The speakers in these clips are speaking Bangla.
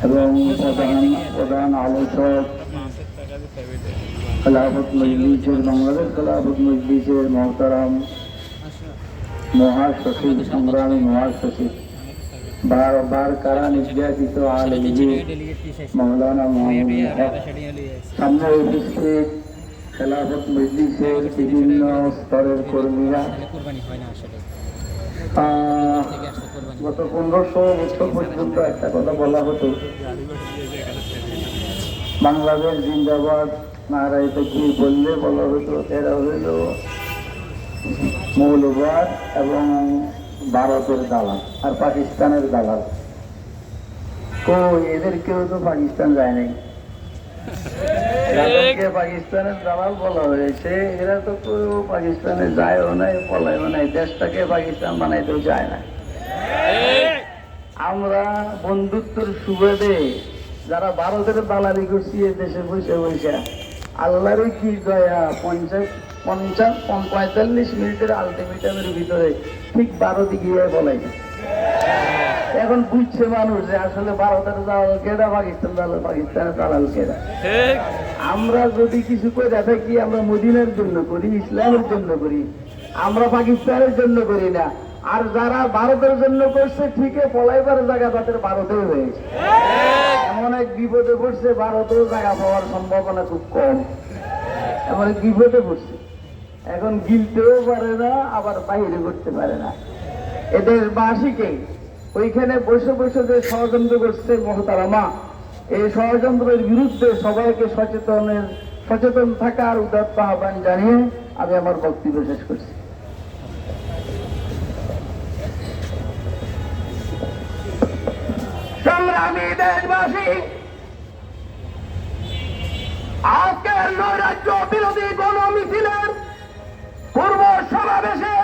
এবং প্রধান আলোচক খেলাফত মজলিসের বাংলাদেশ খেলাফত মজলিসের মহতারাম মহাসচিব সংগ্রামী মহাসচিব বারবার কারা নির্যাতিত আলমগীর মৌলানা মোহাম্মদ হক, সামনে উপস্থিত খেলাফত মজলিসের বিভিন্ন স্তরের কর্মীরা, গত 1500 বছর পর্যন্ত একটা কথা বলা হতো, বাংলাদেশ জিন্দাবাদ নারায় তাকবীর বললে বলা হতো এরা হইল মৌলবাদ এবং ভারতের দালাল আর পাকিস্তানের দালাল। এদের কেউ তো পাকিস্তান যায় নাই, পাকিস্তানের দালাল বলা হয়েছে, এরা তো কেউ পাকিস্তানে যায়ও নাই, পলায়ও নাই, দেশটাকে পাকিস্তান বানাইতেও যায় না। আমরা বন্ধুত্বের সুবাদে যারা ভারতের দালালি করছি এ দেশে বসে বসে আল্লাহর কি দয়া 45 মিনিটের আলটিমেটামের ভিতরে ঠিক 12 গিয়ে বলাই। এখন বুঝছে মানুষ যে আসলে ভারতের দালাল কেডা, পাকিস্তানের দালাল কেডা। আমরা যদি কিছু করে থাকি আমরা মদিনার জন্য করি, ইসলামের জন্য করি, আমরা পাকিস্তানের জন্য করি না। আর যারা ভারতের জন্য করছে ঠিকই পলাইবার জায়গা তাদের ভারতেও হয়েছে। এমন এক বিপদে পড়ছে ভারতেও জায়গা পাওয়ার সম্ভাবনা খুব কম, এমন এক বিপদে পড়ছে। এখন গিলতেও পারে না, আবার বাইরে করতে পারে না। এদের বাসীকে ওইখানে বসে বসে যে ষড়যন্ত্র করছে মহতারামা, এই ষড়যন্ত্রের বিরুদ্ধে সবাইকে সচেতন থাকার উদাত্ত আহ্বান জানিয়ে আমি আমার বক্তব্য শেষ করছি। সংগ্রামী দেশবাসী, আজকের নৈরাজ্য বিরোধী গণমিছিলের পূর্ব সমাবেশে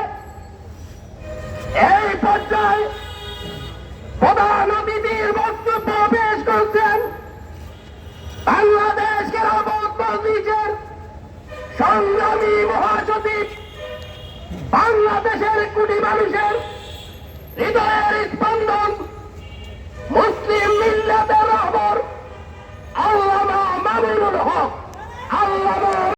এই পর্যায়ে প্রধান অতিথির বক্তব্য পেশ করছেন বাংলাদেশ খেলাফত মজলিসের সংগ্রামী মহাসচিব, বাংলাদেশের কোটি মানুষের